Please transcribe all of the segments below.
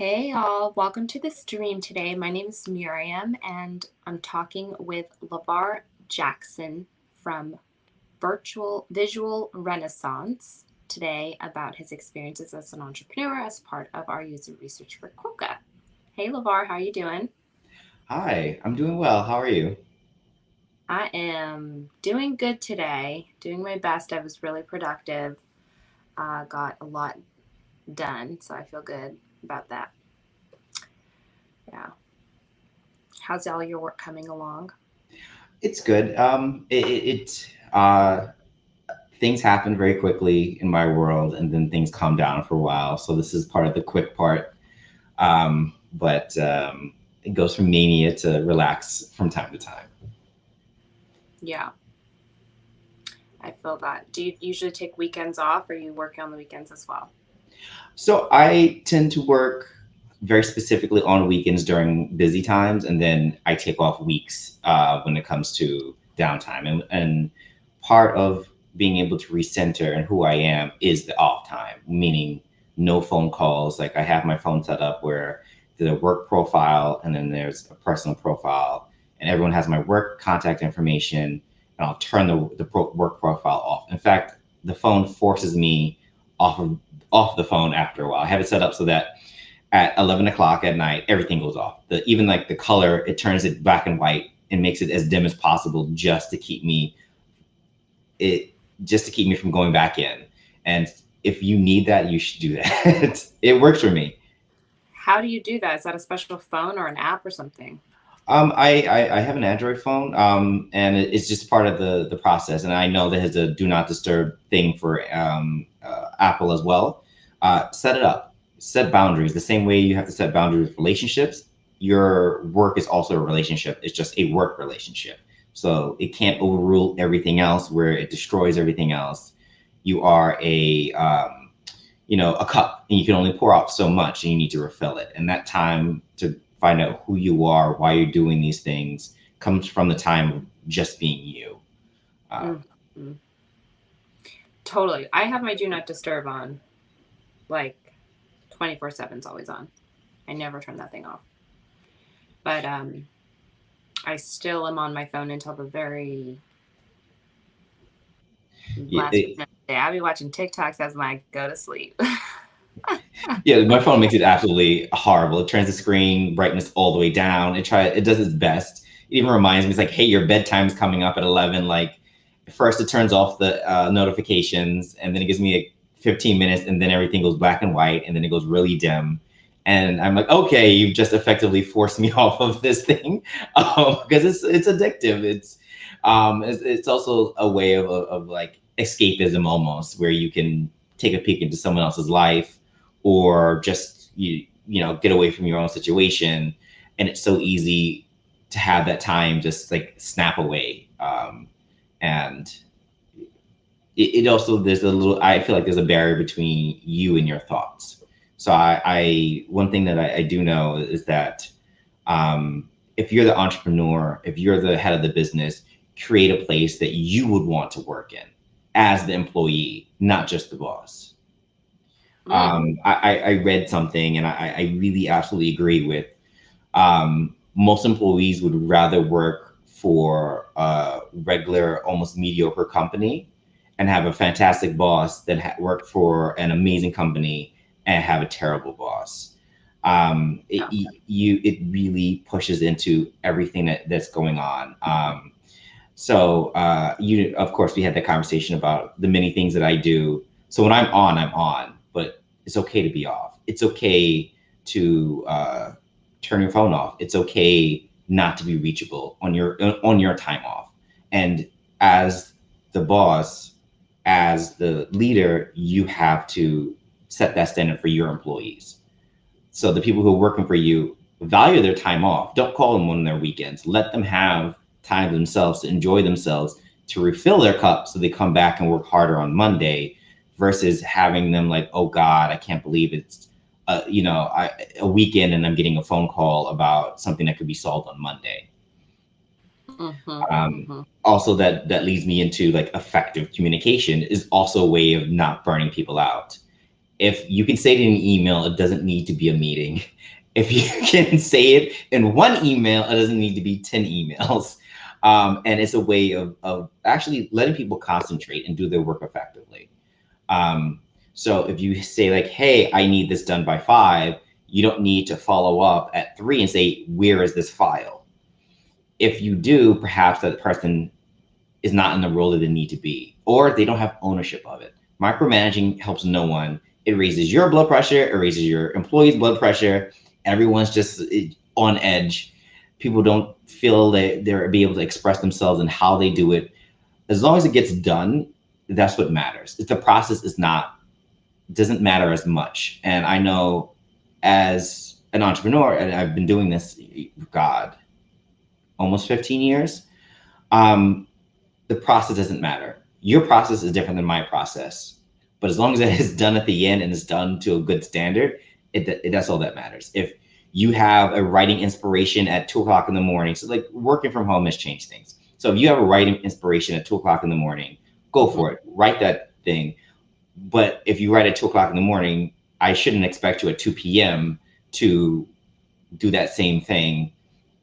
Hey all, welcome to the stream today. My name is Miriam and I'm talking with Levar Jackson from Virtual Visual Renaissance today about his experiences as an entrepreneur as part of our user research for QUOKA. Hey Levar, how are you doing? Hi, I'm doing well. How are you? I am doing good today, doing my best. I was really productive, got a lot done, so I feel good about that. Yeah. How's all your work coming along? It's good. Things happen very quickly in my world, and then things calm down for a while. So this is part of the quick part. But it goes from mania to relax from time to time. Yeah. I feel that. Do you usually take weekends off or are you working on the weekends as well? So I tend to work very specifically on weekends during busy times, and then I take off weeks when it comes to downtime. And part of being able to recenter and who I am is the off time, meaning no phone calls. Like I have my phone set up where there's a work profile and then there's a personal profile, and everyone has my work contact information, and I'll turn the work profile off. In fact, the phone forces me off of off the phone after a while. I have it set up so that at 11 o'clock at night, everything goes off. Even like the color, it turns it black and white and makes it as dim as possible it just to keep me from going back in. And if you need that, you should do that. It works for me. How do you do that? Is that a special phone or an app or something? I have an Android phone, and it's just part of the process. And I know there's a do not disturb thing for Apple as well. Set it up, set boundaries. The same way you have to set boundaries with relationships, your work is also a relationship. It's just a work relationship. So it can't overrule everything else where it destroys everything else. You are a cup, and you can only pour out so much, and you need to refill it. And that time to find out who you are, why you're doing these things, comes from the time of just being you. Um, Mm-hmm. Totally. I have my do not disturb on, like 24/7 is always on. I never turn that thing off. But I still am on my phone until the very last it, minute of the day. I'll be watching TikToks as I go to sleep. yeah, my phone makes it absolutely horrible. It turns the screen brightness all the way down. It does its best. It even reminds me, it's like, hey, your bedtime's coming up at 11. Like, first it turns off the notifications, and then it gives me like 15 minutes, and then everything goes black and white, and then it goes really dim. And I'm like, okay, you've just effectively forced me off of this thing, because it's addictive. It's also a way of like escapism almost, where you can take a peek into someone else's life, or just get away from your own situation. And it's so easy to have that time just like snap away. And it also, there's a little, I feel like there's a barrier between you and your thoughts. So I one thing that I do know is that if you're the entrepreneur, if you're the head of the business, create a place that you would want to work in as the employee, not just the boss. Mm. I read something, and I really absolutely agree with. Most employees would rather work for a regular, almost mediocre company and have a fantastic boss than work for an amazing company and have a terrible boss. Yeah. It really pushes into everything that's going on. Of course, we had that conversation about the many things that I do. So when I'm on, but it's okay to be off. It's okay to turn your phone off. It's okay not to be reachable on your time off. And as the boss, as the leader, you have to set that standard for your employees. So the people who are working for you, value their time off. Don't call them on their weekends. Let them have time themselves to enjoy themselves, to refill their cup so they come back and work harder on Monday, versus having them like, oh God, I can't believe it's a weekend and I'm getting a phone call about something that could be solved on Monday. Mm-hmm. Um, Mm-hmm. Also, that leads me into like effective communication is also a way of not burning people out. If you can say it in an email, it doesn't need to be a meeting. If you can say it in one email, it doesn't need to be 10 emails. And it's a way of actually letting people concentrate and do their work effectively. So if you say like, hey, I need this done by 5, you don't need to follow up at 3 and say, where is this file? If you do, perhaps that person is not in the role that they need to be, or they don't have ownership of it. Micromanaging helps no one. It raises your blood pressure, it raises your employees' blood pressure. Everyone's just on edge. People don't feel that they're be able to express themselves and how they do it. As long as it gets done, that's what matters. If the process is not, doesn't matter as much. And I know as an entrepreneur, and I've been doing this, God, almost 15 years, the process doesn't matter. Your process is different than my process. But as long as it is done at the end and it's done to a good standard, that's all that matters. If you have a writing inspiration at 2 o'clock in the morning, so like working from home has changed things. So if you have a writing inspiration at 2 o'clock in the morning, go for it, write that thing. But if you write at 2 o'clock in the morning, I shouldn't expect you at 2 p.m. to do that same thing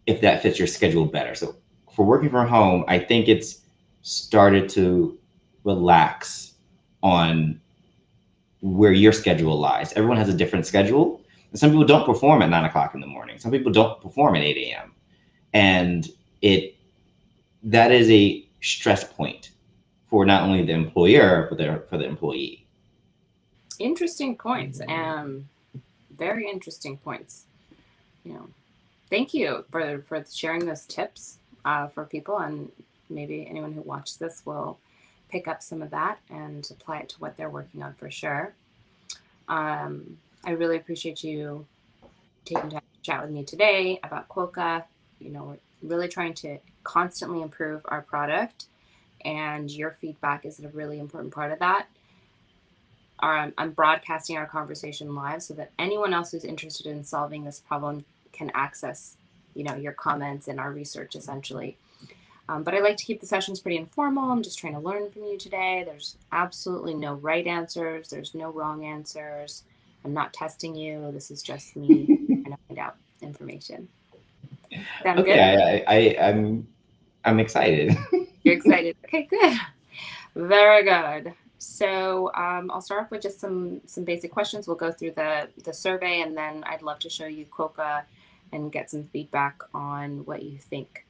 if that fits your schedule better. So for working from home, I think it's started to relax on where your schedule lies. Everyone has a different schedule. And some people don't perform at 9 o'clock in the morning. Some people don't perform at 8 a.m. And that is a stress point for not only the employer, but for the employee. Interesting points. Very interesting points. Thank you for sharing those tips for people, and maybe anyone who watches this will pick up some of that and apply it to what they're working on for sure. I really appreciate you taking time to chat with me today about QUOKA. We're really trying to constantly improve our product, and your feedback is a really important part of that. I'm broadcasting our conversation live so that anyone else who's interested in solving this problem can access, your comments and our research essentially. But I like to keep the sessions pretty informal. I'm just trying to learn from you today. There's absolutely no right answers. There's no wrong answers. I'm not testing you. This is just me trying to find out information. Sound okay, good? I'm excited. You're excited. Okay, good. Very good. So I'll start off with just some basic questions. We'll go through the survey, and then I'd love to show you QUOKA and get some feedback on what you think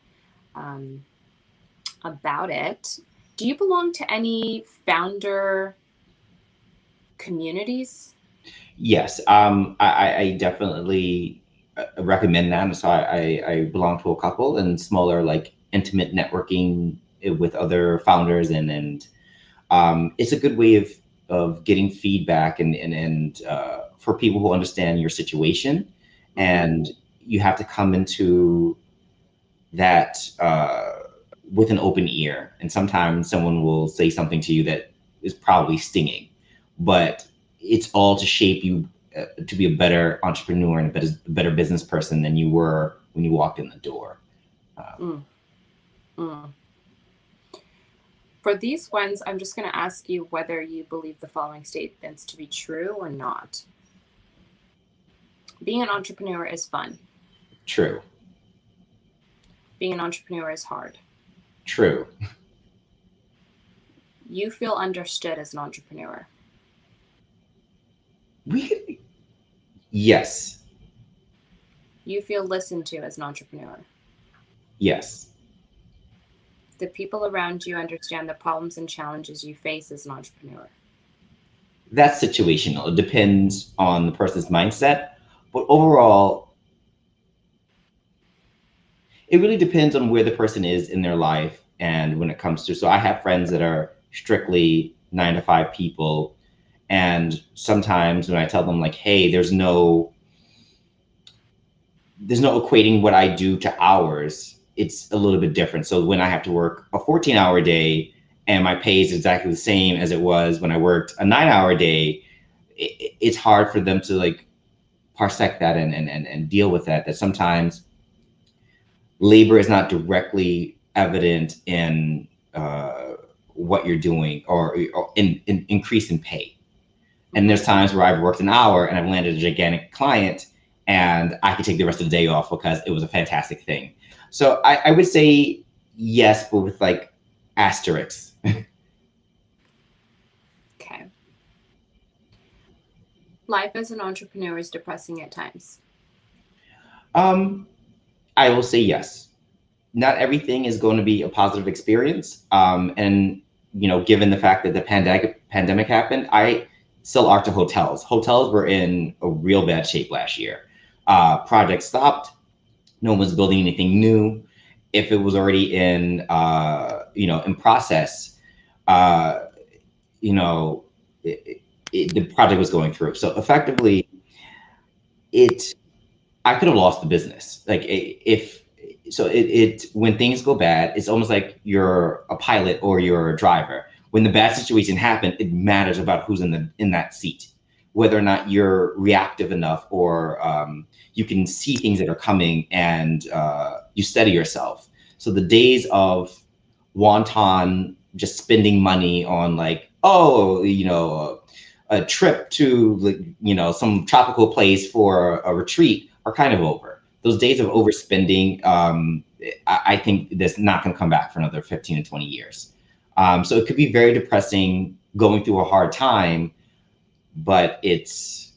about it. Do you belong to any founder communities? Yes, I definitely recommend that. So I belong to a couple and smaller, like intimate networking with other founders, and it's a good way of getting feedback and for people who understand your situation. Mm-hmm. And you have to come into that with an open ear. And sometimes someone will say something to you that is probably stinging, but it's all to shape you to be a better entrepreneur and a better business person than you were when you walked in the door. For these ones, I'm just going to ask you whether you believe the following statements to be true or not. Being an entrepreneur is fun. True. Being an entrepreneur is hard. True. You feel understood as an entrepreneur. Yes. You feel listened to as an entrepreneur. Yes. The people around you understand the problems and challenges you face as an entrepreneur. That's situational. It depends on the person's mindset, but overall, it really depends on where the person is in their life and when it comes to. So I have friends that are strictly 9-to-5 people, and sometimes when I tell them like, hey, there's no equating what I do to hours, it's a little bit different. So when I have to work a 14-hour day and my pay is exactly the same as it was when I worked a 9-hour day, it's hard for them to like parsec that and deal with that sometimes labor is not directly evident in what you're doing or in increase in pay. And there's Mm-hmm. times where I've worked an hour and I've landed a gigantic client and I could take the rest of the day off because it was a fantastic thing. So I would say yes, but with like asterisks. Okay. Life as an entrepreneur is depressing at times. um, I will say yes. Not everything is going to be a positive experience. And given the fact that the pandemic happened, I sell art to hotels. Hotels were in a real bad shape last year. Projects stopped. No one was building anything new. If it was already in process, uh, you know, the project was going through. So effectively, it I could have lost the business. Like if so, it when things go bad, it's almost like you're a pilot or you're a driver. When the bad situation happens, it matters about who's in that seat, whether or not you're reactive enough or you can see things that are coming and you steady yourself. So the days of wanton just spending money on like, oh, a trip to some tropical place for a retreat are kind of over. Those days of overspending, I think that's not going to come back for another 15 to 20 years. So it could be very depressing going through a hard time, but it's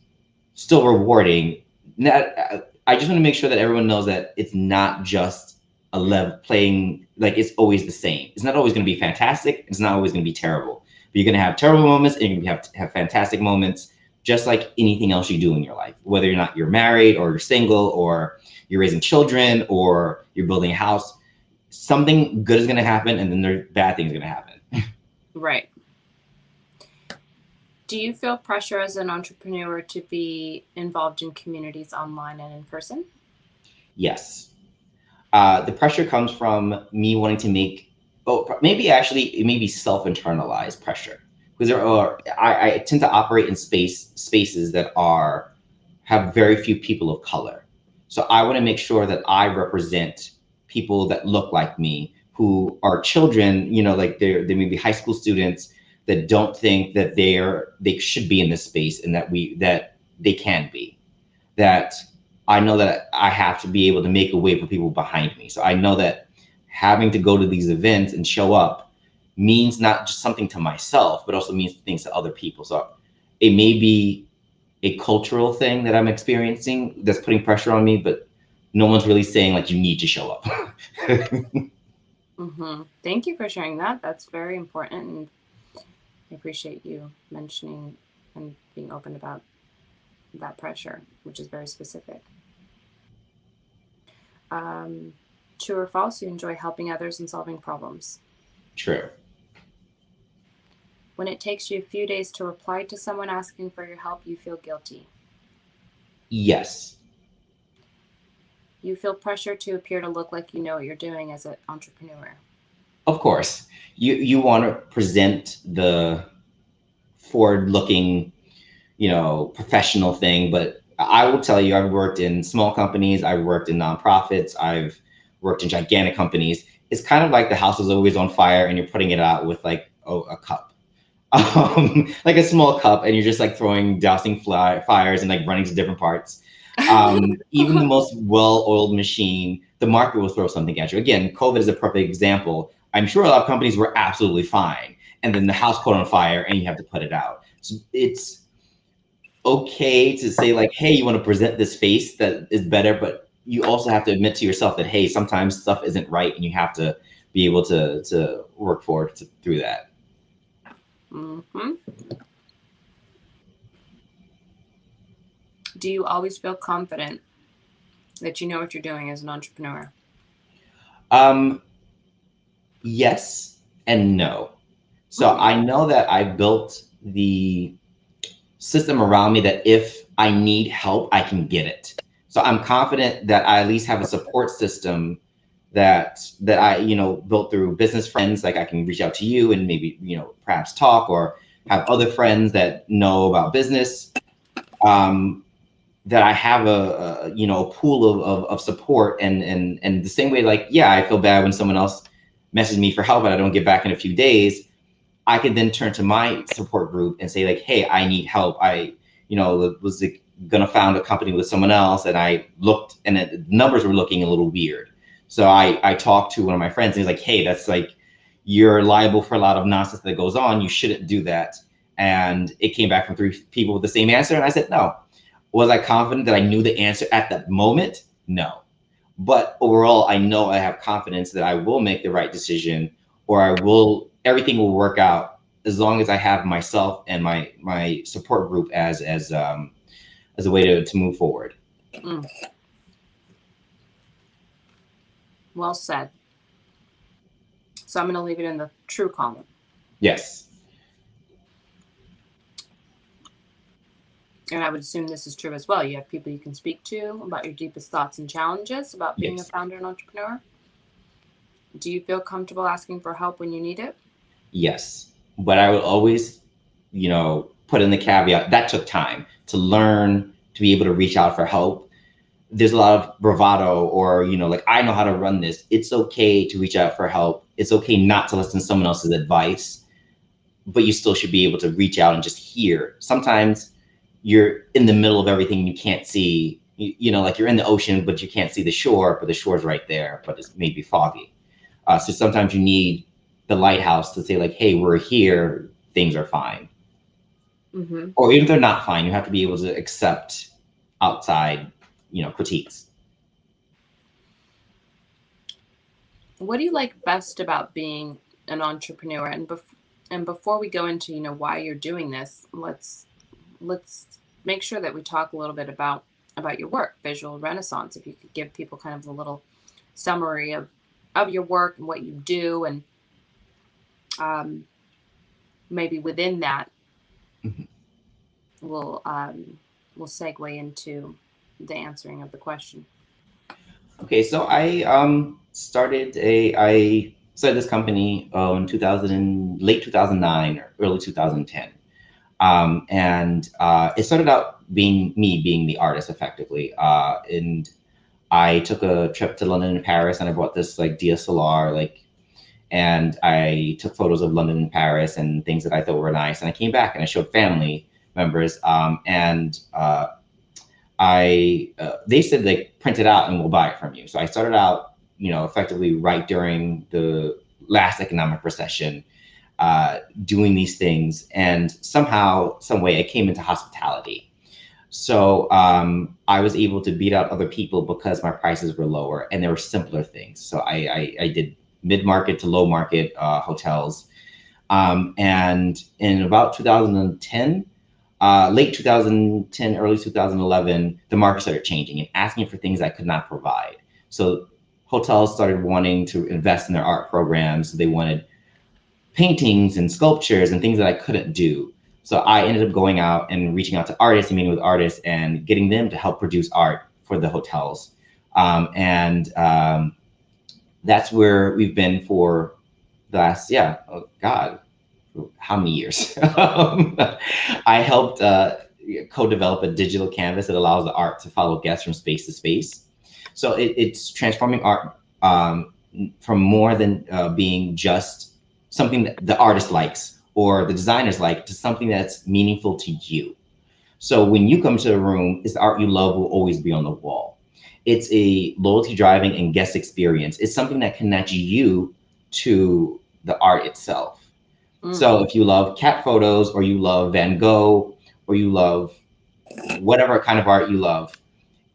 still rewarding. I just want to make sure that everyone knows that it's not just a level playing, like it's always the same. It's not always going to be fantastic. It's not always going to be terrible. But you're going to have terrible moments and you're going to have fantastic moments, just like anything else you do in your life, whether you're married or you're single or you're raising children or you're building a house. Something good is going to happen and then there's bad things going to happen. Right. Do you feel pressure as an entrepreneur to be involved in communities online and in person? Yes. The pressure comes from me wanting to maybe actually it may be self-internalized pressure because I tend to operate in spaces that have very few people of color. So I want to make sure that I represent people that look like me, who are children, like they may be high school students that don't think that they should be in this space and that they can be. That I know that I have to be able to make a way for people behind me. So I know that having to go to these events and show up means not just something to myself, but also means things to other people. So it may be a cultural thing that I'm experiencing that's putting pressure on me, but no one's really saying like you need to show up. Mm-hmm. Thank you for sharing that. That's very important, and I appreciate you mentioning and being open about that pressure, which is very specific. Um, True or false, you enjoy helping others and solving problems. True. When it takes you a few days to reply to someone asking for your help, you feel guilty. Yes. You feel pressure to appear to look like you know what you're doing as an entrepreneur. Of course. You want to present the forward-looking, professional thing. But I will tell you, I've worked in small companies, I've worked in nonprofits, I've worked in gigantic companies. It's kind of like the house is always on fire and you're putting it out with like a cup, like a small cup, and you're just like dousing fires and like running to different parts. Even the most well-oiled machine, the market will throw something at you. Again, COVID is a perfect example. I'm sure a lot of companies were absolutely fine, and then the house caught on fire and you have to put it out. So it's okay to say like, hey, you want to present this face that is better, but you also have to admit to yourself that, hey, sometimes stuff isn't right and you have to be able to work through that. Mm-hmm. Do you always feel confident that you know what you're doing as an entrepreneur? Yes and no. So I know that I built the system around me that if I need help, I can get it. So I'm confident that I at least have a support system that I, built through business friends. Like I can reach out to you and maybe, perhaps talk or have other friends that know about business. That I have a pool of support and the same way, like, yeah, I feel bad when someone else messages me for help and I don't get back in a few days. I could then turn to my support group and say like, hey, I need help. I, was gonna found a company with someone else, and I looked, and the numbers were looking a little weird. So I talked to one of my friends, and he's like, hey, that's like, you're liable for a lot of nonsense that goes on. You shouldn't do that. And it came back from 3 people with the same answer. And I said, no. Was I confident that I knew the answer at that moment? No. But overall, I know I have confidence that I will make the right decision, or everything will work out, as long as I have myself and my support group as a way to move forward. Mm. Well said. So I'm going to leave it in the true column. Yes. And I would assume this is true as well. You have people you can speak to about your deepest thoughts and challenges about being a founder and entrepreneur. Do you feel comfortable asking for help when you need it? Yes. But I would always, put in the caveat that took time to learn, to be able to reach out for help. There's a lot of bravado, or, like, I know how to run this. It's okay to reach out for help. It's okay not to listen to someone else's advice, but you still should be able to reach out and just hear. Sometimes you're in the middle of everything and you can't see, like you're in the ocean, but you can't see the shore, but the shore's right there, but it's maybe foggy. So sometimes you need the lighthouse to say like, hey, we're here, things are fine. Mm-hmm. Or even if they're not fine, you have to be able to accept outside, critiques. What do you like best about being an entrepreneur? And before we go into, why you're doing this, let's make sure that we talk a little bit about your work, Visual Renaissance. If you could give people kind of a little summary of your work and what you do, and maybe within that, Mm-hmm. we'll segue into the answering of the question. Okay, so I started this company in late 2009 or early 2010. And it started out being me being the artist effectively. And I took a trip to London and Paris, and I brought this like DSLR, and I took photos of London and Paris and things that I thought were nice. And I came back and I showed family members, and they said they print it out and we'll buy it from you. So I started out, effectively right during the last economic recession, doing these things, and somehow, some way, I came into hospitality. So I was able to beat out other people because my prices were lower and there were simpler things. So I did mid-market to low-market hotels. And in about 2010, late 2010, early 2011, the market started changing and asking for things I could not provide. So hotels started wanting to invest in their art programs. They wanted paintings and sculptures and things that I couldn't do. So I ended up going out and reaching out to artists and meeting with artists and getting them to help produce art for the hotels. That's where we've been for the last, oh God, how many years? I helped co-develop a digital canvas that allows the art to follow guests from space to space. So it's transforming art from more than being just something that the artist likes or the designers like, to something that's meaningful to you. So when you come to a room, it's the art you love will always be on the wall. It's a loyalty driving and guest experience. It's something that connects you to the art itself. So if you love cat photos, or you love Van Gogh, or you love whatever kind of art you love,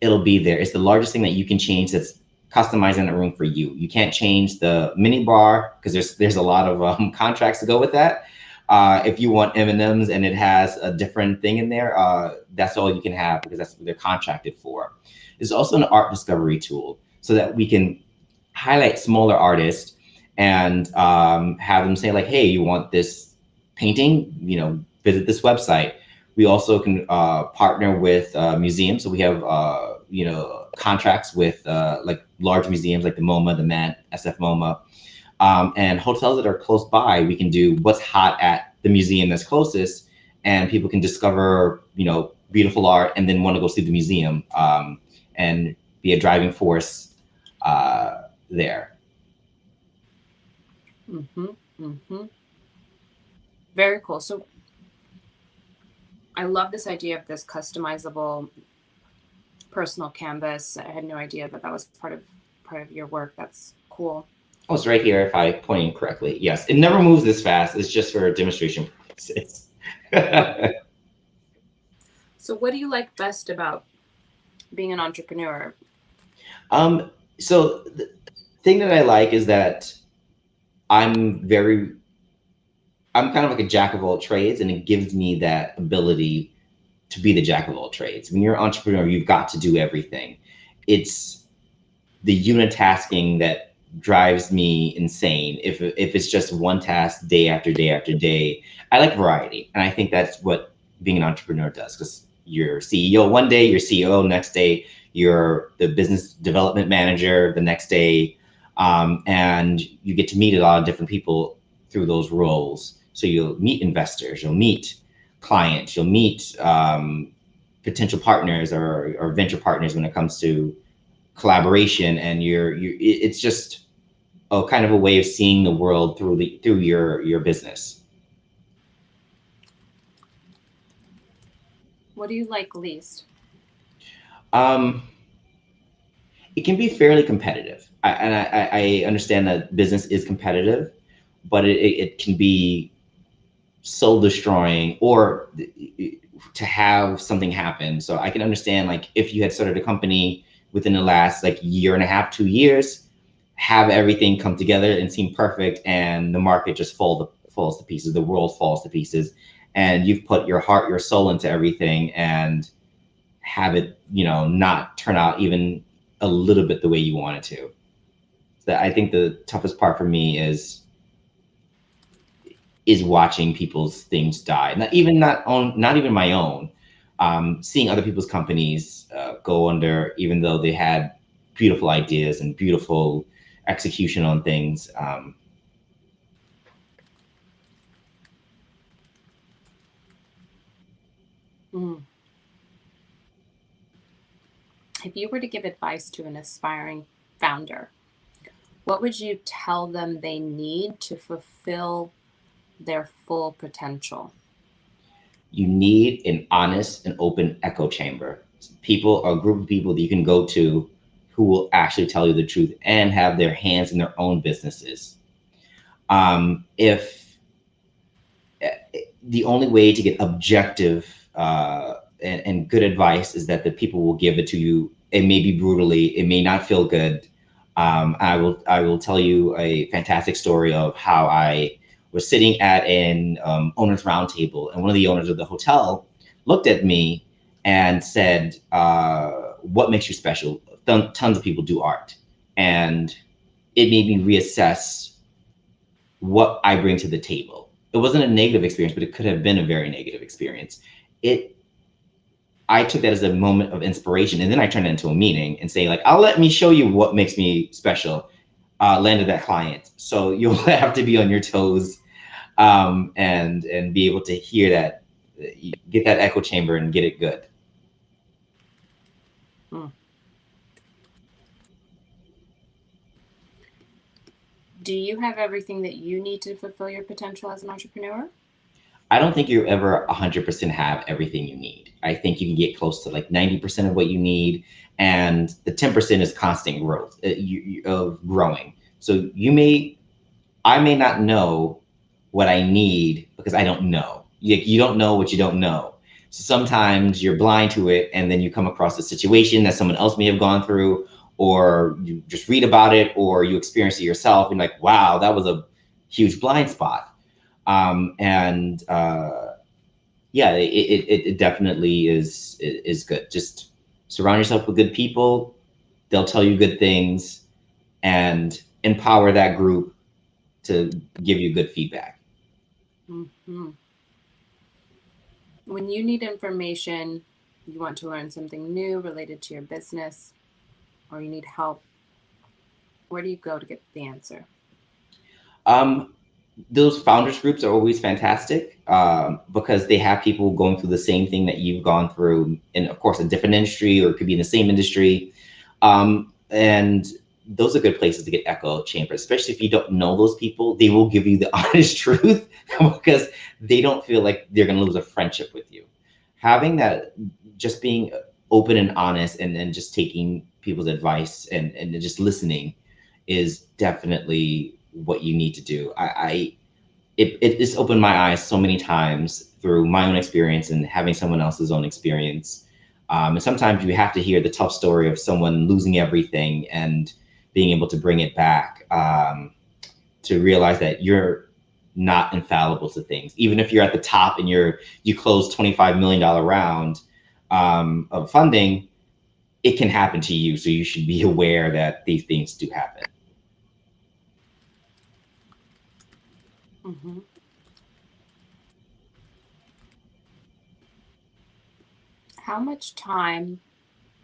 it'll be there. It's the largest thing that you can change that's customizing the room for you. You can't change the mini bar because there's a lot of contracts to go with that. If you want M&Ms and it has a different thing in there, that's all you can have because that's what they're contracted for. It's also an art discovery tool so that we can highlight smaller artists and have them say like, hey, you want this painting, visit this website. We also can partner with museums. So we have, contracts with like large museums like the MoMA, the Met, SF MoMA, and hotels that are close by. We can do what's hot at the museum that's closest, and people can discover, beautiful art and then want to go see the museum and be a driving force there. Mm-hmm. Mm-hmm. Very cool. So I love this idea of this customizable personal canvas. I had no idea that that was part of your work. That's cool. Oh, it's right here if I point correctly. Yes, it never moves this fast. It's just for demonstration purposes. So what do you like best about being an entrepreneur? um, so the thing that I like is that I'm very, I'm kind of like a jack of all trades, and it gives me that ability to be the jack of all trades. When you're an entrepreneur, you've got to do everything. It's the unitasking that drives me insane. If it's just one task day after day after day, I like variety, and I think that's what being an entrepreneur does. Because you're CEO one day, you're CEO next day, you're the business development manager the next day, and you get to meet a lot of different people through those roles. So you'll meet investors, you'll meet clients, you'll meet potential partners or venture partners when it comes to collaboration, and it's just a kind of a way of seeing the world through your business. What do you like least? um it can be fairly competitive. I understand that business is competitive, but it can be soul destroying, or to have something happen. So I can understand, like, if you had started a company within the last like year and a half, 2 years, have everything come together and seem perfect, and the market just falls to pieces, the world falls to pieces, and you've put your heart, your soul into everything, and have it, not turn out even a little bit the way you want it to. So I think the toughest part for me is watching people's things die. Not even my own. Seeing other people's companies go under, even though they had beautiful ideas and beautiful execution on things. Mm. If you were to give advice to an aspiring founder, what would you tell them they need to fulfill their full potential? You need an honest and open echo chamber. People, a group of people that you can go to who will actually tell you the truth and have their hands in their own businesses. If the only way to get objective and good advice is that the people will give it to you. It may be brutally, it may not feel good. I will tell you a fantastic story of how I was sitting at an owners roundtable, and one of the owners of the hotel looked at me and said, "What makes you special? Tons of people do art," and it made me reassess what I bring to the table. It wasn't a negative experience, but it could have been a very negative experience. It I took that as a moment of inspiration, and then I turned it into a meeting and say, like, "I'll let me show you what makes me special." Landed that client. So you'll have to be on your toes, and be able to hear that, get that echo chamber and get it good. Mm. Do you have everything that you need to fulfill your potential as an entrepreneur? I don't think you ever 100% have everything you need. I think you can get close to like 90% of what you need, and the 10% is constant growth, of growing. So I may not know what I need because I don't know. You don't know what you don't know. So sometimes you're blind to it, and then you come across a situation that someone else may have gone through, or you just read about it, or you experience it yourself, and like, wow, that was a huge blind spot. And Yeah, it definitely is good. Just surround yourself with good people. They'll tell you good things, and empower that group to give you good feedback. Mm-hmm. When you need information, you want to learn something new related to your business, or you need help, where do you go to get the answer? Um, those founders groups are always fantastic, because they have people going through the same thing that you've gone through, in, of course, a different industry, or it could be in the same industry. And those are good places to get echo chambers, especially if you don't know those people. They will give you the honest truth because they don't feel like they're going to lose a friendship with you. Having that, just being open and honest, and just taking people's advice, and just listening is definitely what you need to do. It just opened my eyes so many times through my own experience and having someone else's own experience. And sometimes you have to hear the tough story of someone losing everything and being able to bring it back, to realize that you're not infallible to things. Even if you're at the top and you close $25 million round of funding, it can happen to you. So you should be aware that these things do happen. Mm-hmm. How much time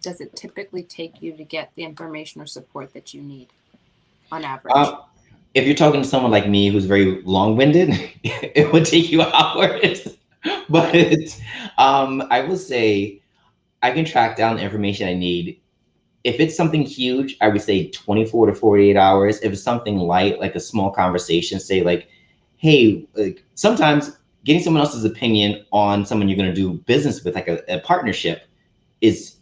does it typically take you to get the information or support that you need on average? If you're talking to someone like me who's very long-winded, it would take you hours. But I will say I can track down the information I need. If it's something huge, I would say 24 to 48 hours. If it's something light, like a small conversation, say like, hey, like sometimes getting someone else's opinion on someone you're going to do business with, like a partnership, is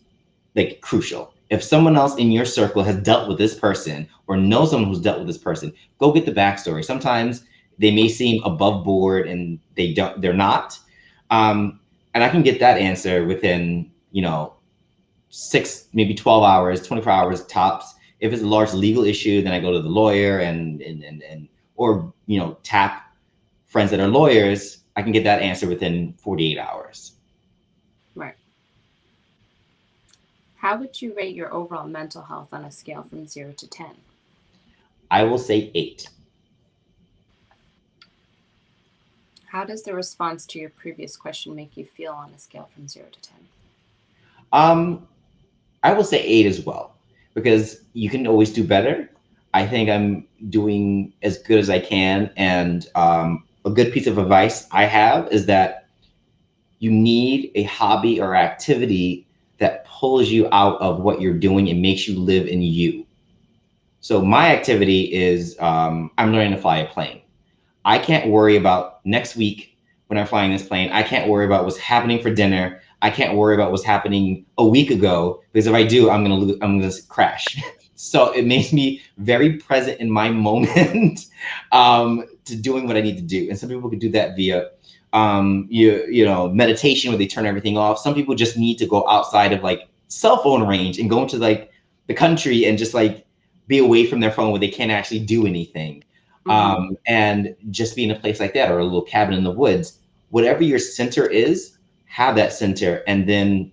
like crucial. If someone else in your circle has dealt with this person or knows someone who's dealt with this person, go get the backstory. Sometimes they may seem above board and they're not. And I can get that answer within, 6, maybe 12 hours, 24 hours tops. If it's a large legal issue, then I go to the lawyer and or, tap friends that are lawyers. I can get that answer within 48 hours. Right. How would you rate your overall mental health on a scale from 0 to 10? I will say 8. How does the response to your previous question make you feel on a scale from 0 to 10? Um, I will say 8 as well, because you can always do better. I think I'm doing as good as I can. And a good piece of advice I have is that you need a hobby or activity that pulls you out of what you're doing and makes you live in you. So my activity is I'm learning to fly a plane. I can't worry about next week when I'm flying this plane. I can't worry about what's happening for dinner. I can't worry about what's happening a week ago, because if I do, I'm gonna crash. So it makes me very present in my moment, to doing what I need to do. And some people can do that via meditation, where they turn everything off. Some people just need to go outside of like cell phone range and go into like the country and just like be away from their phone where they can't actually do anything. And just be in a place like that, or a little cabin in the woods. Whatever your center is, have that center, and then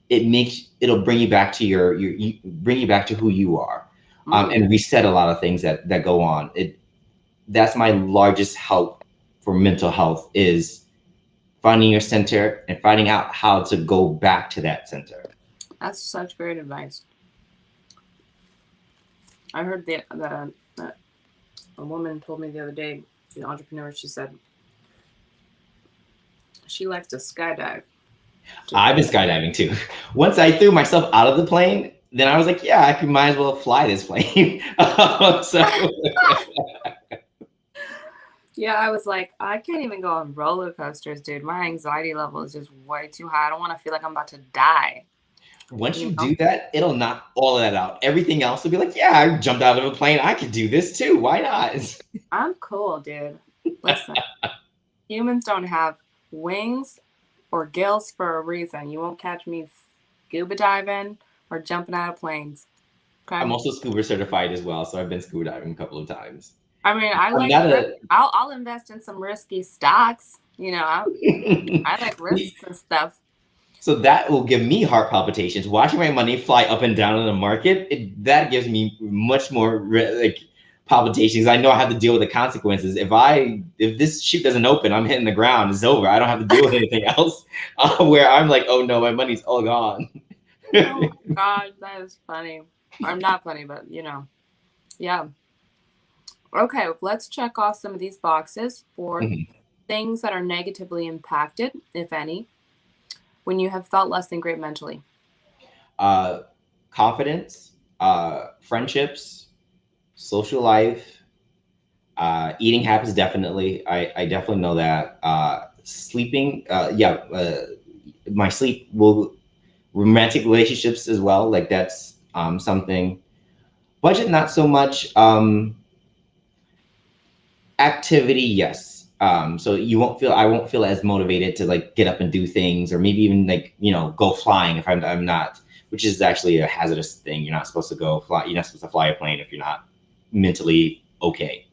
it'll bring you back to bring you back to who you are, and reset a lot of things that go on. That's my largest help for mental health, is finding your center and finding out how to go back to that center. That's such great advice. I heard a woman told me the other day, an entrepreneur, she said she likes to skydive. I've been skydiving too. Once I threw myself out of the plane, then I was like, yeah, I might as well fly this plane. So yeah, I was like, I can't even go on roller coasters, dude. My anxiety level is just way too high. I don't want to feel like I'm about to die. Once you do that, it'll knock all of that out. Everything else will be like, yeah, I jumped out of a plane. I could do this too. Why not? I'm cool, dude. Listen, humans don't have wings or gills for a reason. You won't catch me scuba diving or jumping out of planes. Okay? I'm also scuba certified as well, so I've been scuba diving a couple of times. I mean, I'll invest in some risky stocks. I like risks and stuff. So that will give me heart palpitations. Watching my money fly up and down in the market, that gives me much more like palpitations. I know I have to deal with the consequences. If this chute doesn't open, I'm hitting the ground. It's over. I don't have to deal with anything else. Where I'm like, oh no, my money's all gone. Oh my God, that is funny. I'm not funny, but yeah. Okay, let's check off some of these boxes for things that are negatively impacted, if any, when you have felt less than great mentally. Confidence, friendships, social life, eating habits, definitely. I definitely know that. Sleeping, my sleep will, romantic relationships as well. Like that's something. Budget, not so much. Activity, yes. So I won't feel as motivated to like get up and do things, or maybe even like, go flying if I'm not, which is actually a hazardous thing. You're not supposed to go fly. You're not supposed to fly a plane if you're not mentally okay.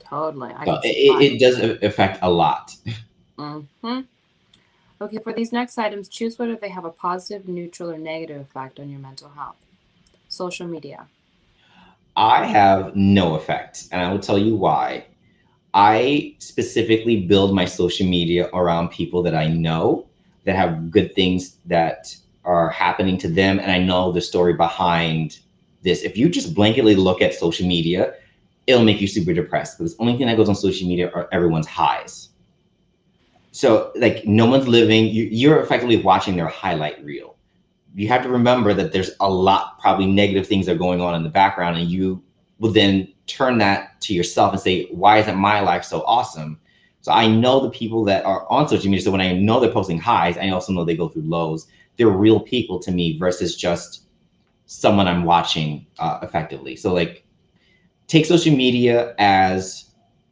Totally. I So can see why. it does affect a lot. Mm-hmm. Okay, for these next items, choose whether they have a positive, neutral, or negative effect on your mental health. Social media. I have no effect, and I will tell you why. I specifically build my social media around people that I know that have good things that are happening to them, and I know the story behind this. If you just blanketly look at social media, it'll make you super depressed, because the only thing that goes on social media are everyone's highs. So like no one's living, you're effectively watching their highlight reel. You have to remember that there's a lot, probably negative things that are going on in the background, and you will then turn that to yourself and say, why isn't my life so awesome? So I know the people that are on social media. So when I know they're posting highs, I also know they go through lows. They're real people to me versus just someone I'm watching effectively. So like, take social media as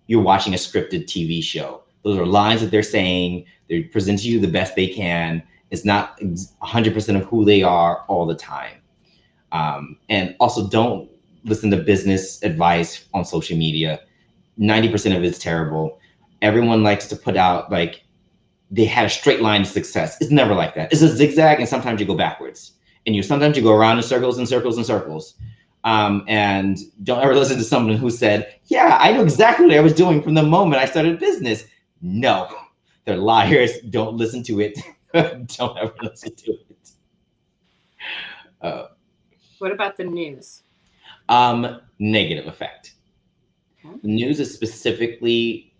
you're watching a scripted TV show. Those are lines that they're saying. They're presenting you the best they can. It's not 100% of who they are all the time. And also, don't listen to business advice on social media. 90% of it's terrible. Everyone likes to put out like they had a straight line to success. It's never like that. It's a zigzag, and sometimes you go backwards. And sometimes you go around in circles and circles and circles. And don't ever listen to someone who said, yeah, I know exactly what I was doing from the moment I started business. No, they're liars. Don't listen to it. Don't ever listen to it. What about the news? Negative effect. Okay. The news is specifically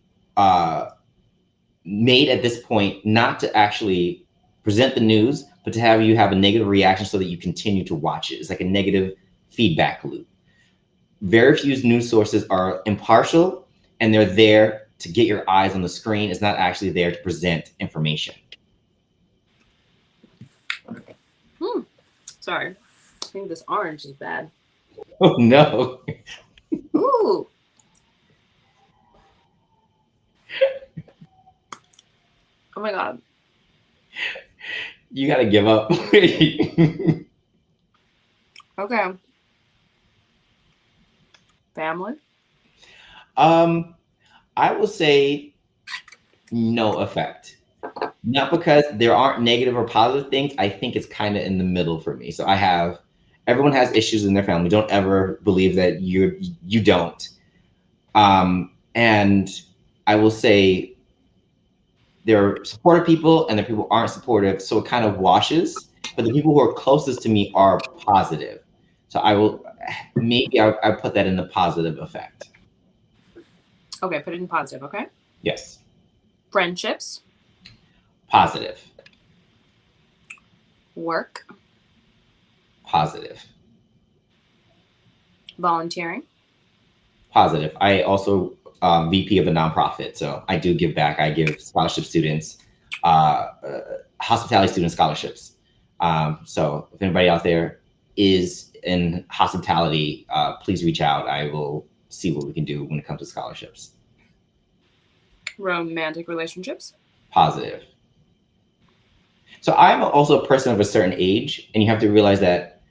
made at this point not to actually present the news, but to have you have a negative reaction so that you continue to watch it. It's like a negative feedback loop. Very few news sources are impartial, and they're there to get your eyes on the screen. It's not actually there to present information. Sorry. I think this orange is bad. Oh no. Ooh. Oh my God. You gotta give up. Okay. Family. I will say no effect. Not because there aren't negative or positive things. I think it's kind of in the middle for me. So everyone has issues in their family. Don't ever believe that you don't. And I will say there are supportive people and there are people who aren't supportive. So it kind of washes, but the people who are closest to me are positive. So I put that in the positive effect. Okay, put it in positive, okay? Yes. Friendships. Positive. Work. Positive. Volunteering. Positive. I also VP of a nonprofit, so I do give back. I give scholarship students, hospitality student scholarships. So if anybody out there is in hospitality, please reach out. I will see what we can do when it comes to scholarships. Romantic relationships. Positive. So I'm also a person of a certain age, and you have to realize that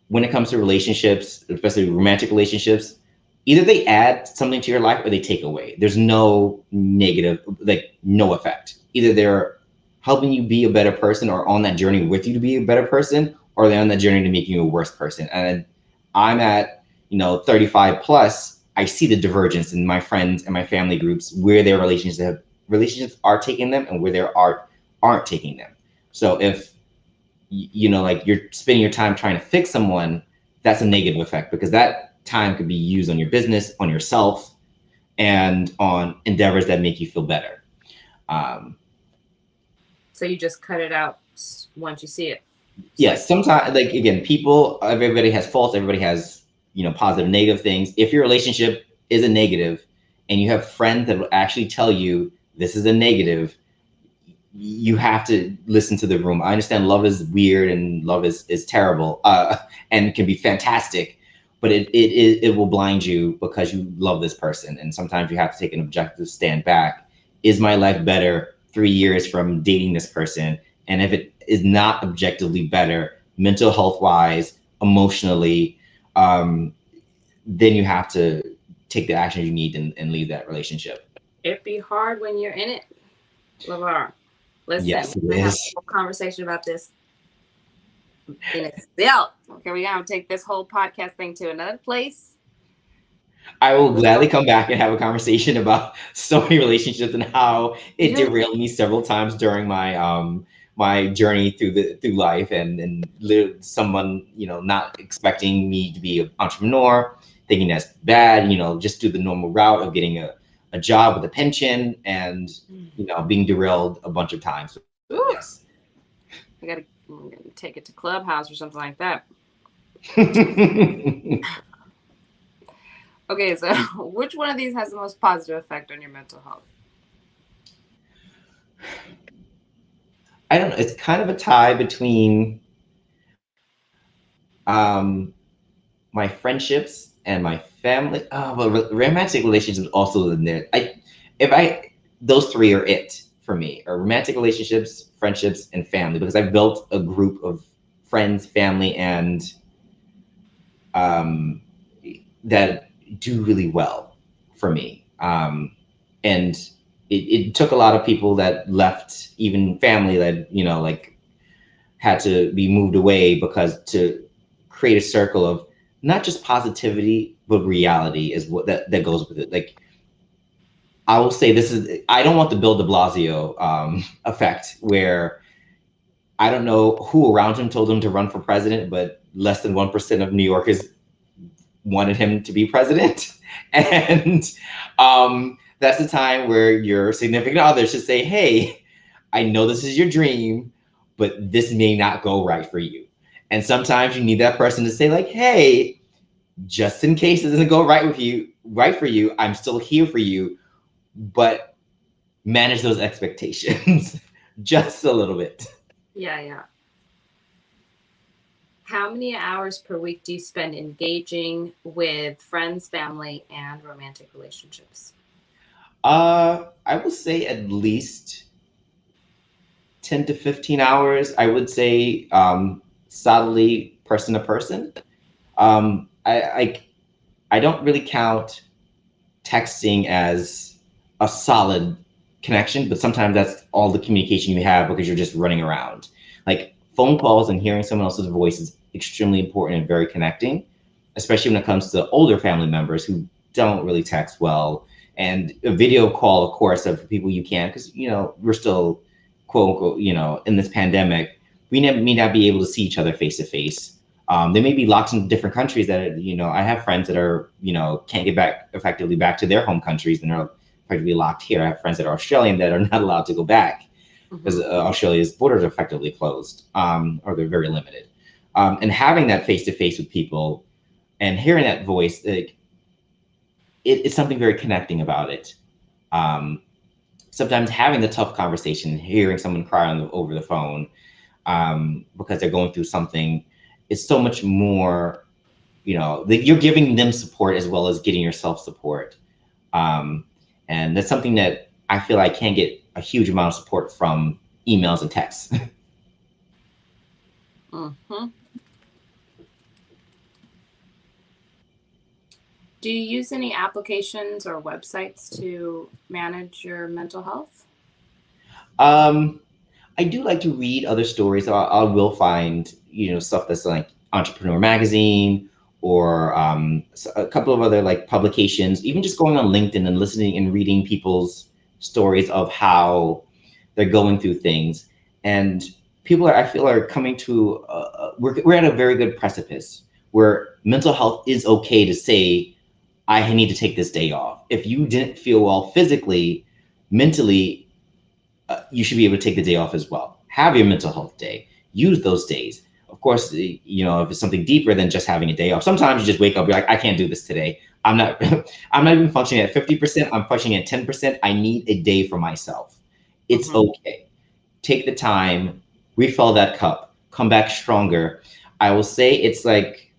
when it comes to relationships, especially romantic relationships, either they add something to your life or they take away. There's no negative, like no effect. Either they're helping you be a better person or on that journey with you to be a better person, or they're on that journey to make you a worse person. And I'm at, 35 plus, I see the divergence in my friends and my family groups where their relationships are taking them and where their aren't taking them. So if like you're spending your time trying to fix someone, that's a negative effect, because that time could be used on your business, on yourself, and on endeavors that make you feel better. So you just cut it out once you see it. Yes, sometimes, like again, everybody has faults, everybody has positive, negative things. If your relationship is a negative and you have friends that will actually tell you this is a negative, you have to listen to the room. I understand love is weird and love is terrible, and can be fantastic, but it will blind you because you love this person. And sometimes you have to take an objective stand back. Is my life better 3 years from dating this person? And if it is not objectively better, mental health wise, emotionally, then you have to take the action you need and leave that relationship. It'd be hard when you're in it, Levar. Listen, Yes, it we have a is. whole conversation about this in itself. Okay, we're gonna take this whole podcast thing to another place. I will gladly come back and have a conversation about so many relationships and how it derailed me several times during my journey through life, and someone not expecting me to be an entrepreneur, thinking that's bad, just do the normal route of getting a job with a pension, and being derailed a bunch of times. Ooh. Yes, I'm gonna take it to Clubhouse or something like that. Okay, so which one of these has the most positive effect on your mental health? I don't know. It's kind of a tie between my friendships and my family. But romantic relationships also in there. Those three are it for me: are romantic relationships, friendships, and family. Because I've built a group of friends, family, and that do really well for me. And it took a lot of people that left, even family that had to be moved away, because to create a circle of not just positivity but reality is what that goes with it. Like, I will say I don't want the Bill de Blasio effect, where I don't know who around him told him to run for president, but less than 1% of New Yorkers wanted him to be president. And that's the time where your significant other should say, hey, I know this is your dream, but this may not go right for you. And sometimes you need that person to say, like, hey, just in case it doesn't go right for you, I'm still here for you, but manage those expectations just a little bit. Yeah. How many hours per week do you spend engaging with friends, family, and romantic relationships? I would say at least 10 to 15 hours. I would say solidly person to person. I don't really count texting as a solid connection, but sometimes that's all the communication you have because you're just running around. Like, phone calls and hearing someone else's voice is extremely important and very connecting, especially when it comes to older family members who don't really text well. And a video call, of course, for people you can, because we're still, quote unquote, in this pandemic, we may not be able to see each other face to face. They may be locked in different countries that I have friends that are can't get back effectively back to their home countries and are effectively locked here. I have friends that are Australian that are not allowed to go back because Australia's borders are effectively closed, or they're very limited. And having that face to face with people and hearing that voice, it's something very connecting about it. Sometimes having the tough conversation, hearing someone cry over the phone because they're going through something, is so much more, you're giving them support as well as getting yourself support. And that's something that I feel I can't get a huge amount of support from emails and texts. Mm-hmm. Do you use any applications or websites to manage your mental health? I do like to read other stories. I will find, stuff that's like Entrepreneur Magazine or a couple of other like publications, even just going on LinkedIn and listening and reading people's stories of how they're going through things. And people I feel are coming to, we're at a very good precipice where mental health is okay to say, I need to take this day off. If you didn't feel well physically, mentally, you should be able to take the day off as well. Have your mental health day. Use those days. of course, if it's something deeper than just having a day off, sometimes you just wake up, you're like, I can't do this today. I'm not, I'm not even functioning at 50%. I'm functioning at 10%. I need a day for myself. It's okay. Take the time, refill that cup, come back stronger. I will say it's like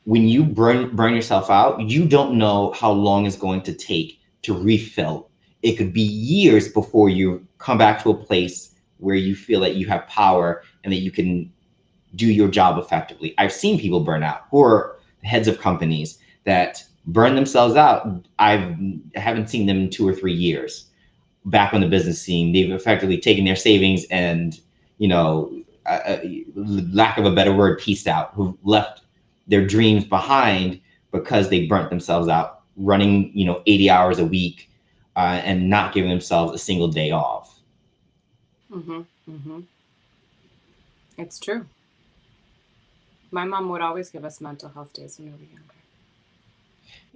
when you burn yourself out, you don't know how long it's going to take to refill. It could be years before you come back to a place where you feel that you have power and that you can do your job effectively. I've seen people burn out who are heads of companies that burn themselves out. I haven't seen them in 2 or 3 years back on the business scene. They've effectively taken their savings and, lack of a better word, pieced out, who've left their dreams behind because they burnt themselves out running, 80 hours a week and not giving themselves a single day off. It's true. My mom would always give us mental health days when we were younger.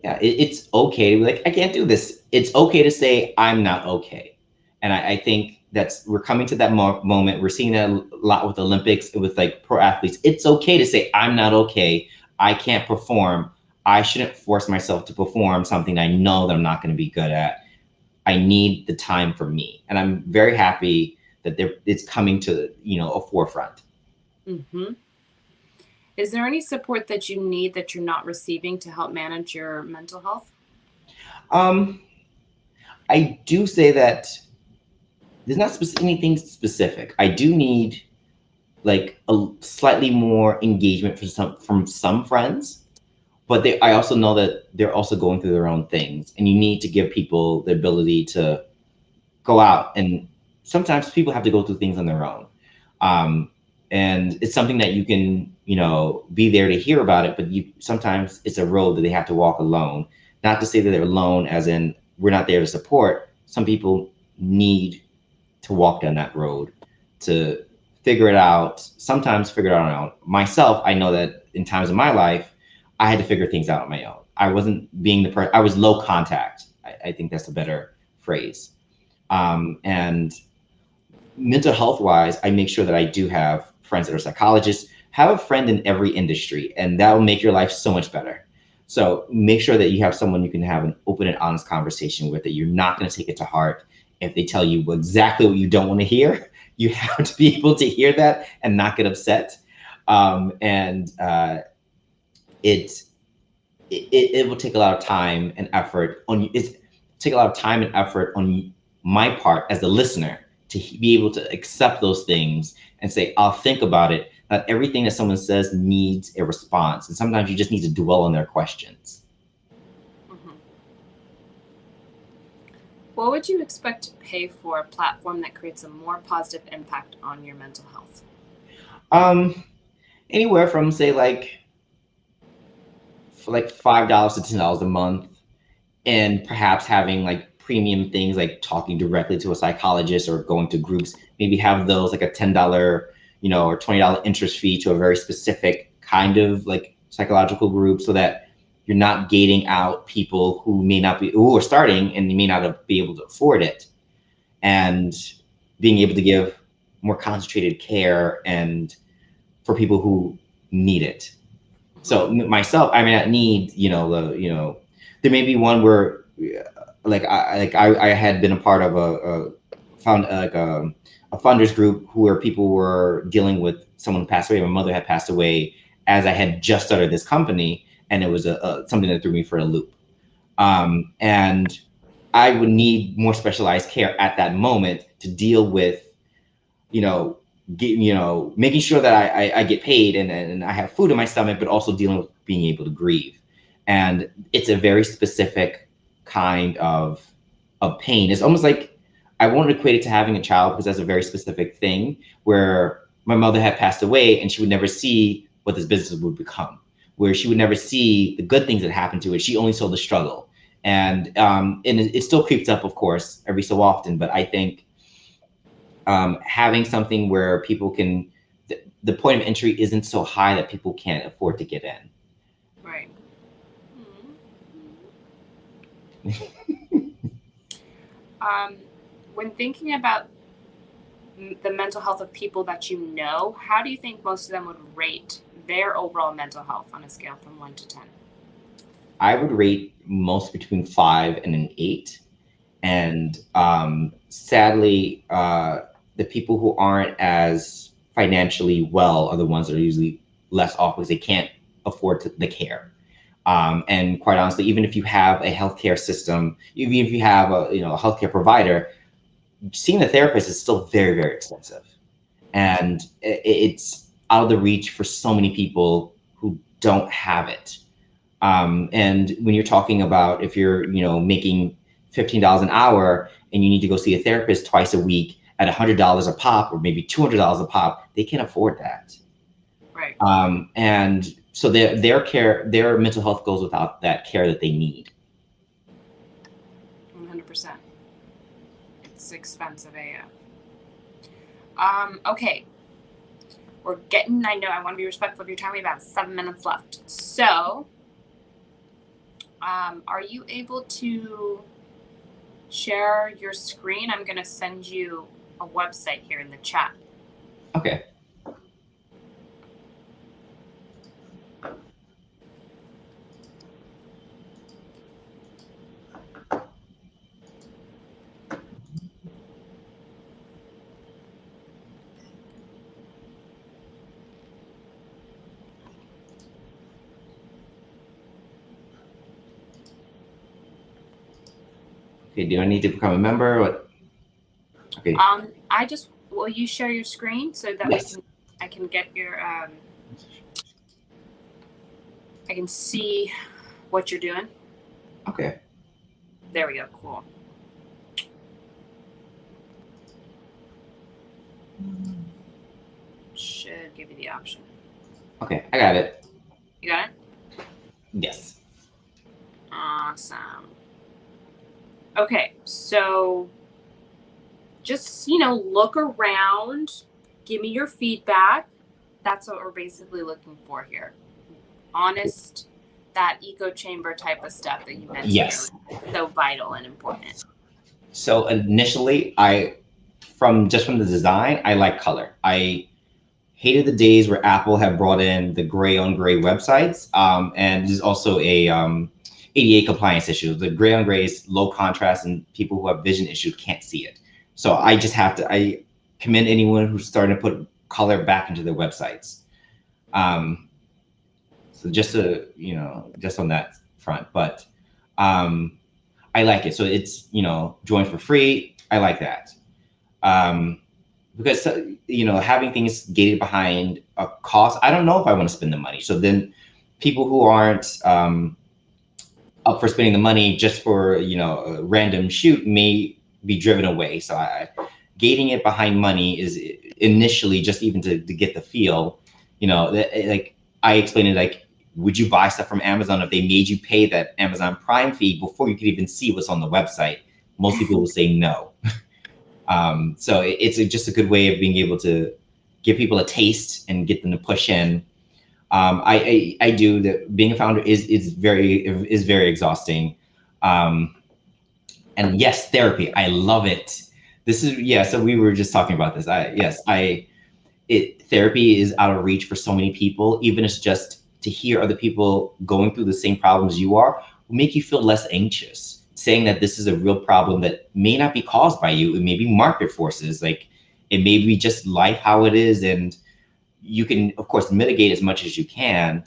Yeah, it's okay to be like, I can't do this. It's okay to say I'm not okay. And I think we're coming to that moment. We're seeing that a lot with Olympics, with like pro athletes. It's okay to say I'm not okay. I can't perform. I shouldn't force myself to perform something I know that I'm not going to be good at. I need the time for me. And I'm very happy that it's coming to, a forefront. Is there any support that you need that you're not receiving to help manage your mental health? I do say that there's not anything specific. I do need like a slightly more engagement from some friends, but I also know that they're also going through their own things, and you need to give people the ability to go out, and sometimes people have to go through things on their own. And it's something that you can, be there to hear about it, but sometimes it's a road that they have to walk alone. Not to say that they're alone as in we're not there to support. Some people need to walk down that road to figure it out, sometimes figure it out on my own. Myself, I know that in times of my life, I had to figure things out on my own. I wasn't being I was low contact. I think that's a better phrase. And mental health wise, I make sure that I do have friends that are psychologists. Have a friend in every industry, and that will make your life so much better. So make sure that you have someone you can have an open and honest conversation with, that you're not going to take it to heart. If they tell you exactly what you don't want to hear, you have to be able to hear that and not get upset. And it will take a lot of time and effort on take a lot of time and effort on my part as a listener to be able to accept those things and say, I'll think about it. Not everything that someone says needs a response. And sometimes you just need to dwell on their questions. What would you expect to pay for a platform that creates a more positive impact on your mental health? Anywhere from say for like $5 to $10 a month, and perhaps having like premium things like talking directly to a psychologist or going to groups, maybe have those like a $10, or $20 interest fee to a very specific kind of like psychological group, so that you're not gating out people who are starting and you may not be able to afford it, and being able to give more concentrated care and for people who need it. So myself, I may not need, there may be one where I had been a part of a funders group where people were dealing with someone who passed away. My mother had passed away as I had just started this company, and it was something that threw me for a loop. And I would need more specialized care at that moment to deal with, making sure that I get paid and I have food in my stomach, but also dealing with being able to grieve. And it's a very specific kind of pain. It's almost like I won't equate it to having a child, because that's a very specific thing where my mother had passed away and she would never see what this business would become, where she would never see the good things that happened to it. She only saw the struggle. And it still creeps up, of course, every so often. But I think having something where people can, the point of entry isn't so high that people can't afford to get in. Right. When thinking about the mental health of people that you know, how do you think most of them would rate their overall mental health on a scale from 1 to 10? I would rate most between 5 and an 8. And sadly, the people who aren't as financially well are the ones that are usually less off because they can't afford the care. And quite honestly, even if you have a healthcare system, even if you have a healthcare provider, seeing a therapist is still very, very expensive, and it's out of the reach for so many people who don't have it. And when you're talking about if you're making $15 an hour and you need to go see a therapist twice a week at $100 a pop or maybe $200 a pop, they can't afford that. Right. And so their mental health goes without that care that they need. 100%. It's expensive AF. Okay. I know I want to be respectful of your time. We have about 7 minutes left. So, are you able to share your screen? I'm going to send you a website here in the chat. Okay. Okay, do I need to become a member? What? Okay. Will you share your screen so that yes. I can get your, I can see what you're doing? Okay. There we go. Cool. Should give you the option. Okay, I got it. You got it? Yes. Awesome. Okay, so just, look around, give me your feedback. That's what we're basically looking for here. Honest, that echo chamber type of stuff that you mentioned. Yes. So vital and important. So initially, from the design, I like color. I hated the days where Apple had brought in the gray on gray websites. And there's also a ADA compliance issue. The gray on gray is low contrast and people who have vision issues can't see it. So I commend anyone who's starting to put color back into their websites. So just on that front, but I like it. So it's, join for free. I like that. Because, having things gated behind a cost, I don't know if I want to spend the money. So then people who aren't up for spending the money just for, a random shoot may be driven away. So gating it behind money is initially just even to get the feel, like I explained it, like, would you buy stuff from Amazon if they made you pay that Amazon Prime fee before you could even see what's on the website? Most people will say no. So it's just a good way of being able to give people a taste and get them to push in. I do that. Being a founder is very exhausting. And yes, therapy. I love it. So we were just talking about this. Therapy is out of reach for so many people. Even if it's just to hear other people going through the same problems you are, will make you feel less anxious. Saying that this is a real problem that may not be caused by you. It may be market forces. Like, it may be just life how it is, and you can, of course, mitigate as much as you can.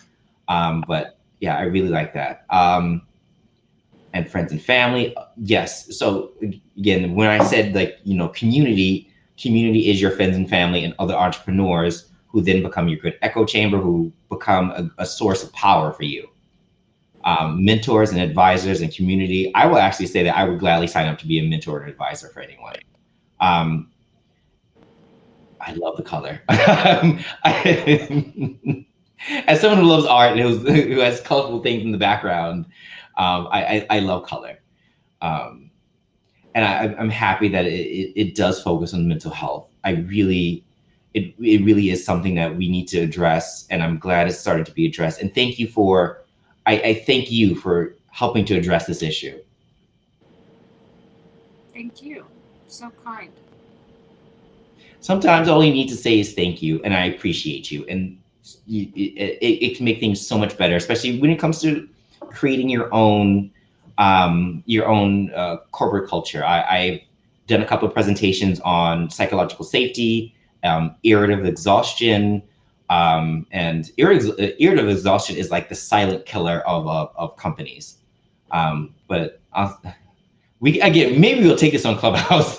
But yeah, I really like that. And friends and family, yes. So again, when I said, like, community is your friends and family and other entrepreneurs who then become your good echo chamber, who become a source of power for you. Mentors and advisors and community. I will actually say that I would gladly sign up to be a mentor and advisor for anyone. I love the color. As someone who loves art and who has colorful things in the background, I love color. And I'm happy that it does focus on mental health. It really is something that we need to address, and I'm glad it's starting to be addressed. And thank you I thank you for helping to address this issue. Thank you. So kind. Sometimes all you need to say is thank you and I appreciate you. And it can make things so much better, especially when it comes to creating your own corporate culture. I've done a couple of presentations on psychological safety, irritable exhaustion, and irritable exhaustion is like the silent killer of companies. But we again, maybe we'll take this on Clubhouse.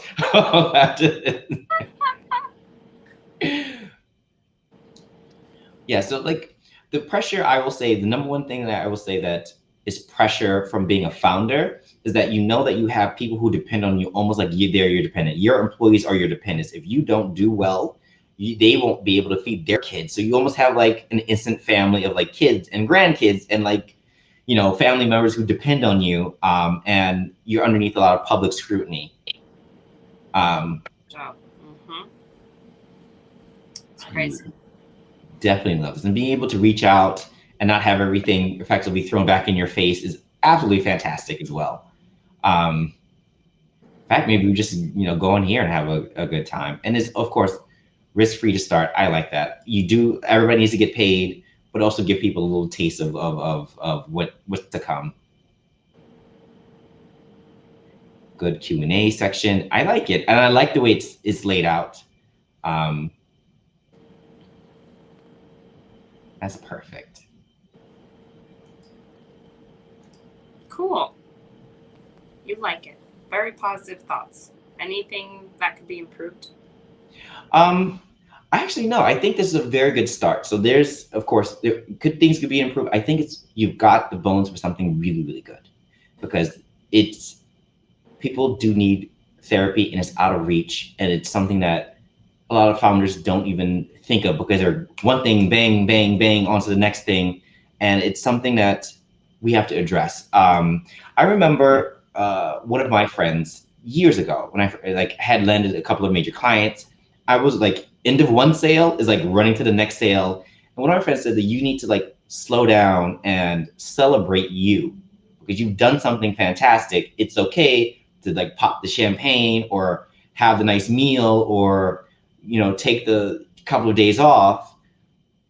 Yeah, so like the pressure, I will say the number one thing that I will say that is pressure from being a founder is that you know that you have people who depend on you almost like they're your dependent. Your employees are your dependents. If you don't do well, they won't be able to feed their kids. So you almost have like an instant family of like kids and grandkids and like, you know, family members who depend on you, and you're underneath a lot of public scrutiny. It's crazy. Definitely love this. And being able to reach out and not have everything effectively thrown back in your face is absolutely fantastic as well. In fact, maybe we just, you know, go in here and have a good time. And it's, of course, risk-free to start. I like that. Everybody needs to get paid, but also give people a little taste of what's to come. Good Q&A section. I like it. And I like the way it's laid out. That's perfect. Cool. You like it. Very positive thoughts. Anything that could be improved? Actually, no, I think this is a very good start. So there's, of course, things could be improved. I think you've got the bones for something really, really good, because people do need therapy and it's out of reach, and it's something that a lot of founders don't even think of because they're one thing, bang, bang, bang, onto the next thing. And it's something that we have to address. I remember one of my friends years ago when I had landed a couple of major clients. I was like, end of one sale is like running to the next sale. And one of my friends said that you need to like slow down and celebrate you because you've done something fantastic. It's okay to like pop the champagne or have the nice meal or, you know, take the couple of days off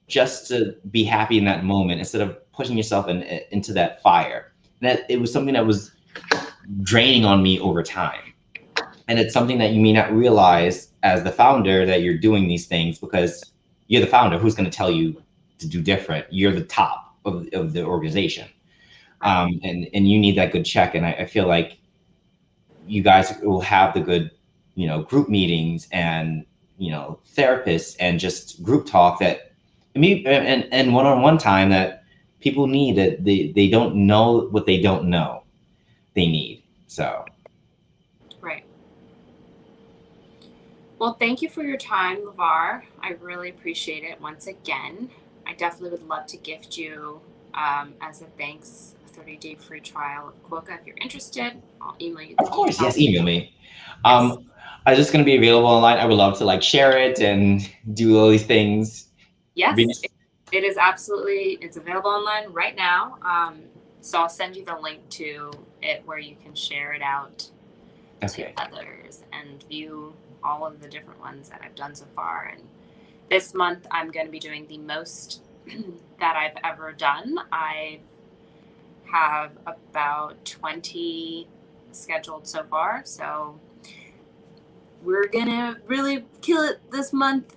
just to be happy in that moment instead of pushing yourself into that fire. And that it was something that was draining on me over time. And it's something that you may not realize as the founder that you're doing these things because you're the founder. Who's going to tell you to do different? You're the top of the organization. And you need that good check. And I feel like you guys will have the good, you know, group meetings and, you know, therapists and just group talk that and one-on-one time that people need, that they don't know what they don't know they need. So. Right. Well, thank you for your time, Levar. I really appreciate it once again. I definitely would love to gift you, as a thanks, a 30-day free trial of QUOKA. If you're interested, I'll email you the Of course, details. yes, email me. Yes. Is this going to be available online? I would love to like share it and do all these things. Yes, it is absolutely. It's available online right now. So I'll send you the link to it where you can share it out to others and view all of the different ones that I've done so far. And this month I'm going to be doing the most that I've ever done. I have about 20 scheduled so far. So we're going to really kill it this month.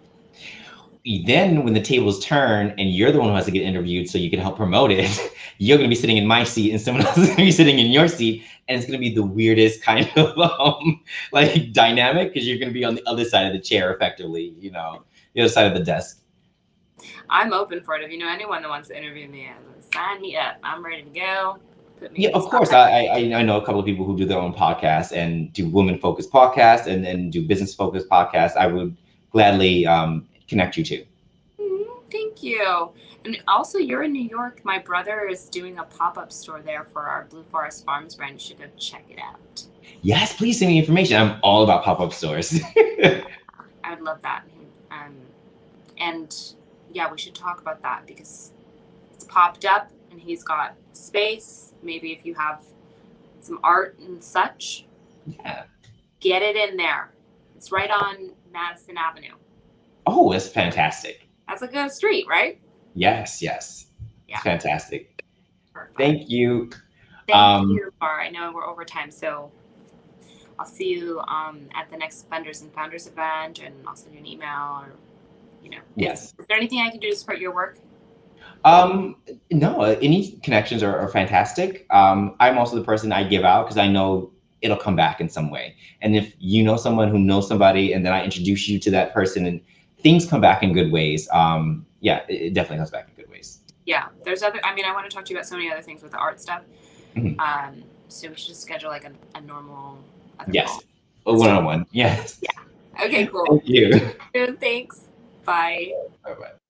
Then when the tables turn and you're the one who has to get interviewed so you can help promote it, you're going to be sitting in my seat and someone else is going to be sitting in your seat. And it's going to be the weirdest kind of like dynamic because you're going to be on the other side of the chair effectively, you know, the other side of the desk. I'm open for it. If you know anyone that wants to interview me, sign me up. I'm ready to go. Yeah, of course. I know a couple of people who do their own podcasts and do women-focused podcasts and do business-focused podcasts. I would gladly connect you to. Thank you. And also, you're in New York. My brother is doing a pop-up store there for our Blue Forest Farms brand. You should go check it out. Yes, please send me information. I'm all about pop-up stores. I would love that. And yeah, we should talk about that because it's popped up and he's got space. Maybe if you have some art and such, yeah, get it in there. It's right on Madison Avenue. Oh, that's fantastic. That's a good street, right? Yes, yes. It's Yeah. fantastic. Perfect. Thank you. Thank you, Laura. I know we're over time, so I'll see you at the next Funders and Founders event, and I'll send you an email, or Yes. Is there anything I can do to support your work? No, any connections are fantastic. I'm also the person I give out because I know it'll come back in some way. And if you know someone who knows somebody, and then I introduce you to that person, and things come back in good ways. Yeah, it definitely comes back in good ways. Yeah, there's other. I mean, I want to talk to you about so many other things with the art stuff. Mm-hmm. So we should just schedule like a normal other Yes, call. a one-on-one. Yes. Yeah. Okay. Cool. Thank you. Thanks. Bye. Bye-bye.